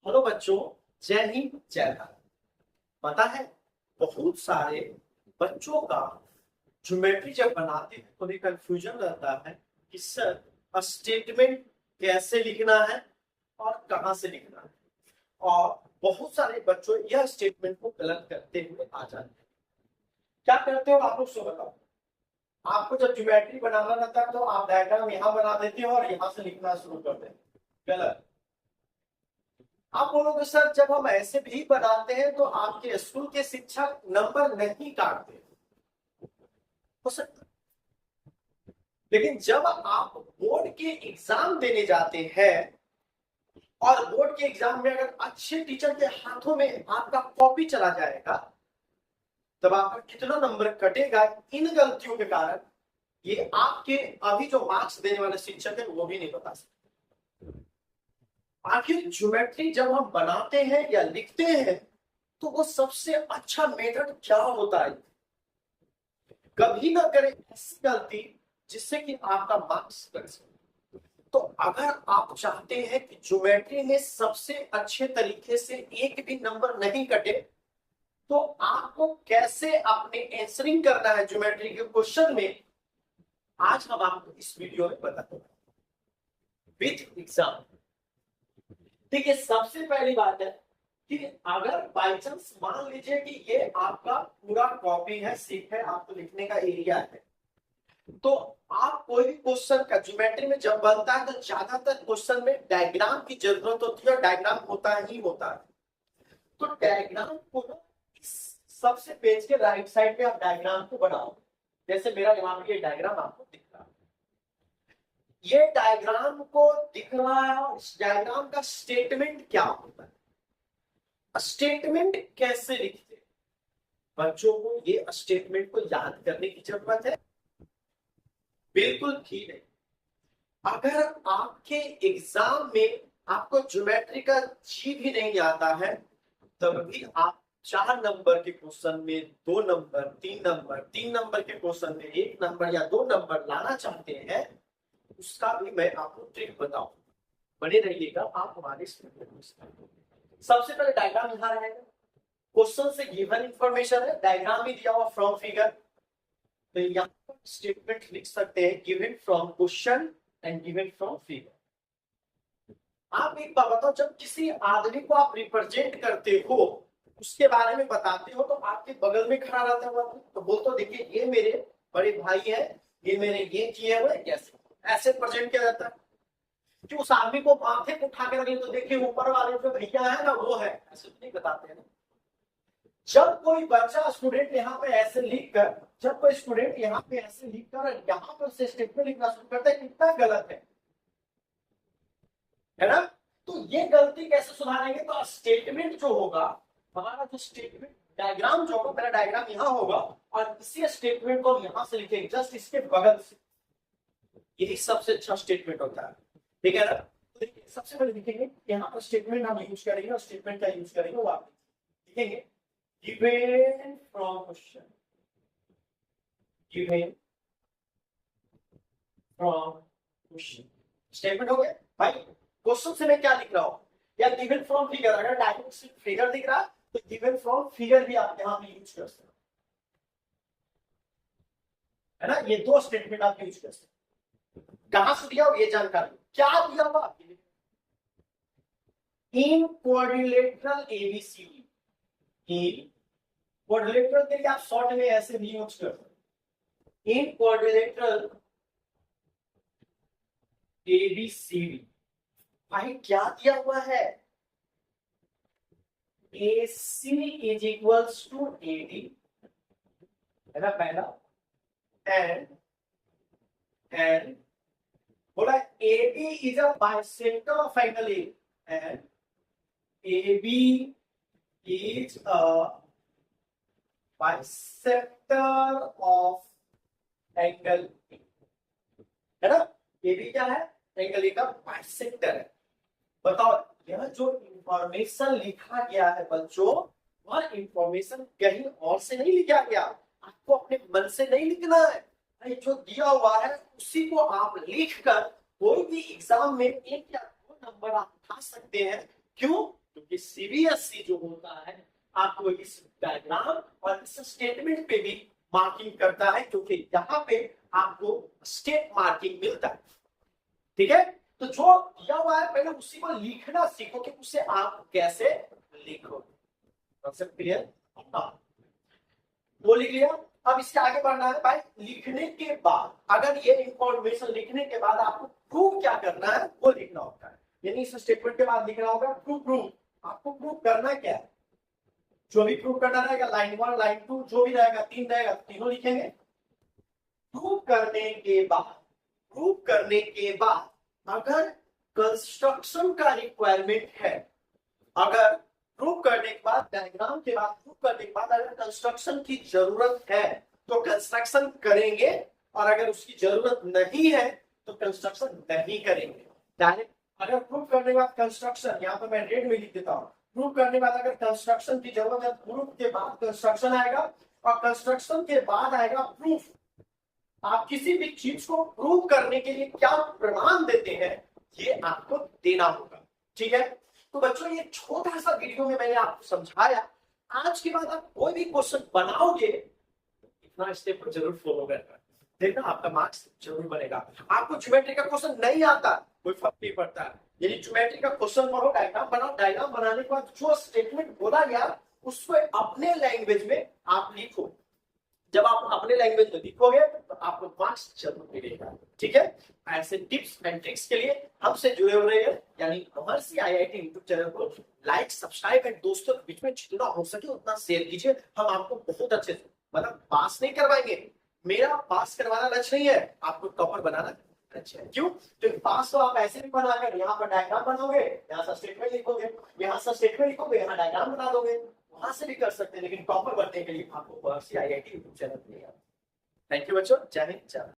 Hello बच्चों, जय हिंद जय भारत। पता है, बहुत सारे बच्चों का ज्योमेट्री जब बनाते हैं तो उन्हें कंफ्यूजन रहता है कि सर स्टेटमेंट कैसे लिखना है और कहां से लिखना है। और बहुत सारे बच्चों यह स्टेटमेंट को गलत करते हुए आ जाते हैं। क्या करते हो आप लोग सो बताओ। आपको जब ज्योमेट्री बनाना रहता है तो आप डायग्राम यहाँ बना देते हो और यहाँ से लिखना शुरू कर देते हो। गलत। आप बोलोगे सर जब हम ऐसे भी बनाते हैं तो आपके स्कूल के शिक्षक नंबर नहीं काटते। हो सकता, लेकिन जब आप बोर्ड के एग्जाम देने जाते हैं और बोर्ड के एग्जाम में अगर अच्छे टीचर के हाथों में आपका कॉपी चला जाएगा तब आपका कितना नंबर कटेगा इन गलतियों के कारण, ये आपके अभी जो मार्क्स देने वाले शिक्षक है वो भी नहीं बता सकते। आखिर ज्योमेट्री जब हम बनाते हैं या लिखते हैं तो वो सबसे अच्छा मेथड क्या होता है। कभी ना करें ऐसी गलती जिससे कि आपका मार्क्स कट सके। तो अगर आप चाहते हैं कि ज्योमेट्री में सबसे अच्छे तरीके से एक भी नंबर नहीं कटे तो आपको कैसे अपने आंसरिंग करना है ज्योमेट्री के क्वेश्चन में, आज हम आपको इस वीडियो में बताते हैं विद एग्जाम। देखिए, सबसे पहली बात है कि अगर बाई चांस मान लीजिए कि ये आपका पूरा कॉपी है, सीट है, आपको लिखने का एरिया है, तो आप कोई भी क्वेश्चन का ज्योमेट्री में जब बनता है तो ज्यादातर क्वेश्चन में डायग्राम की जरूरत होती है और डायग्राम होता ही होता है। तो डायग्राम को ना सबसे पेज के राइट साइड पे आप डायग्राम को बनाओ। जैसे मेरा यहाँ पे ये डायग्राम आपको दिख रहा है, ये डायग्राम को दिख रहा है और इस डायग्राम का स्टेटमेंट क्या होता है, स्टेटमेंट कैसे लिखते हैं। बच्चों को ये स्टेटमेंट को याद करने की जरूरत है? बिल्कुल भी नहीं। अगर आपके एग्जाम में आपको ज्योमेट्री का जी भी नहीं आता है तब भी आप 4 नंबर के क्वेश्चन में 2 नंबर, 3 नंबर के क्वेश्चन में 1 नंबर या 2 नंबर लाना चाहते हैं, उसका भी मैं आपको ट्रिक बताऊंगा। बने रहिएगा आप हमारे इस वीडियो में। सबसे पहले डायग्राम यहाँ रहेगा, क्वेश्चन से गिवन इंफॉर्मेशन है, डायग्राम भी दिया हुआ फ्रॉम फिगर, तो यहाँ पर स्टेटमेंट लिख सकते हैं given from question and given from figure. आप एक बात बताओ, जब किसी आदमी को आप रिप्रेजेंट करते हो, उसके बारे में बताते हो, तो आपके बगल में खड़ा रहता है तो बोलते देखिए ये मेरे बड़े भाई है, ये मेरे ये किए हुए, कैसे ऐसे प्रेजेंट किया जाता है कि उस आदमी को माथे को उठा के रखें तो देखिए ऊपर वाले जो भैया है ना वो है, ऐसे तो नहीं बताते हैं ना। जब कोई बच्चा स्टूडेंट यहाँ पे ऐसे लिख कर, जब कोई स्टूडेंट यहाँ पे ऐसे लिख कर यहाँ पर से स्टेटमेंट लिखना शुरू करता है, कितना गलत है ना। तो ये गलती कैसे सुधारेंगे, तो स्टेटमेंट जो होगा, हमारा जो स्टेटमेंट डायग्राम जो होगा, मेरा डायग्राम यहाँ होगा और इसी स्टेटमेंट को हम यहाँ से लिखेंगे जस्ट इसके बगल से। यही सबसे अच्छा स्टेटमेंट होता है, ठीक है ना। तो सबसे पहले लिखेंगे यहाँ पर स्टेटमेंट हम यूज करेंगे और स्टेटमेंट का यूज करेंगे वो आप लिखेंगे given from question, given from question. Statement हो गया भाई। क्वेश्चन से मैं क्या लिख रहा हूँ, या गिवन फ्रॉम फिगर, अगर डायरेक्ट फिगर दिख रहा तो गिवन फ्रॉम फिगर भी आप यहाँ पे यूज कर सकते है ना। ये 2 स्टेटमेंट आप यूज कर सकते। कहां से दिया हो ये जानकारी, क्या दिया हुआ आपके लिए, इन क्वाड्रिलेटरल एबीसीडी। इन क्वाड्रिलेटरल के लिए आप शॉर्ट में ऐसे भी यूज कर सकते, इन क्वाड्रिलेटरल एबीसीडी। भाई क्या दिया हुआ है, AC is equals to AD है ना पहला, एंड बोला AB is a bisector of angle A and AB is a bisector of angle A, है ना। AB क्या है, एंगल A का बाइसेक्टर है। बताओ यह जो इंफॉर्मेशन लिखा गया है बच्चों, वह इंफॉर्मेशन कहीं और से नहीं लिखा गया, आपको अपने मन से नहीं लिखना है। जो दिया हुआ है उसी को आप लिख कर कोई भी एग्जाम में 1 या 2 नंबर आप उठा सकते हैं। क्यों? कि सीबीएसई जो होता है आपको इस डायग्राम और इस स्टेटमेंट पे भी मार्किंग करता है, क्योंकि यहाँ पे आपको स्टेप मार्किंग मिलता है। ठीक है, तो जो दिया हुआ है पहले उसी को लिखना सीखो कि उसे आप कैसे लिखोगे। क्लियर? वो लिख लिया। अब इसके आगे बढ़ना है भाई। लिखने के बाद अगर ये इंफॉर्मेशन लिखने के बाद आपको प्रूव क्या करना है वो लिखना होता है, यानी इस स्टेटमेंट के बाद लिखना होगा प्रूव। आपको प्रूव करना क्या है, जो भी प्रूव करना रहेगा, लाइन 1 लाइन 2 जो भी रहेगा, 3 रहेगा, तीनों लिखेंगे। प्रूव करने के बाद अगर कंस्ट्रक्शन का रिक्वायरमेंट है, अगर प्रूव करने के बाद, डायग्राम के बाद, प्रूव करने के बाद अगर कंस्ट्रक्शन की जरूरत है तो कंस्ट्रक्शन करेंगे, और अगर उसकी जरूरत नहीं है तो कंस्ट्रक्शन नहीं करेंगे। डायरेक्ट अगर प्रूव करने के बाद कंस्ट्रक्शन, यहाँ पर मैं रेड में लिख देता हूँ, प्रूव करने के बाद अगर कंस्ट्रक्शन की जरूरत है, प्रूफ के बाद कंस्ट्रक्शन आएगा, और कंस्ट्रक्शन के बाद आएगा प्रूफ। आप किसी भी चीज को प्रूव करने के लिए क्या प्रमाण देते हैं ये आपको देना होगा। ठीक है, तो बच्चों ये छोटा सा वीडियो में मैंने आपको समझाया। आज के बाद आप कोई भी क्वेश्चन बनाओगे इतना स्टेप को जरूर फॉलो करना, देखना आपका मार्क्स जरूर बनेगा। आपको ज्योमेट्री का क्वेश्चन नहीं आता कोई फर्क नहीं पड़ता, यदि ज्योमेट्री का क्वेश्चन पढ़ो, डायग्राम बनाओ, डायग्राम बनाने के बाद जो स्टेटमेंट बोला गया उसको अपने लैंग्वेज में आप लिखो। जब आप अपने लैंग्वेज में लिखोगे तो आपको मार्क्स जरूर मिलेगा। ठीक है, ऐसे टिप्स एंड ट्रिक्स के लिए हमसे जुड़े हो रहे हैं, यानी महर्षि आईआईटी यूट्यूब चैनल को लाइक, सब्सक्राइब एंड दोस्तों के बीच में जितना हो सके उतना शेयर कीजिए। हम आपको बहुत अच्छे से, मतलब पास नहीं करवाएंगे, मेरा पास करवाना लक्ष्य नहीं है, आपको टॉपर बनाना लक्ष्य है। क्यों? तो पास तो आप ऐसे भी बनाकर यहाँ पर डायग्राम बनाओगे, यहाँ से स्टेटमेंट लिखोगे, यहाँ से स्टेटमेंट लिखोगे, यहाँ डायग्राम बना दोगे, वहां से भी कर सकते हैं, लेकिन टॉपर बनने के लिए आपको महर्षि आईआईटी यूट्यूब चैनल पे। थैंक यू बच्चों, जय हिंद, जय भारत।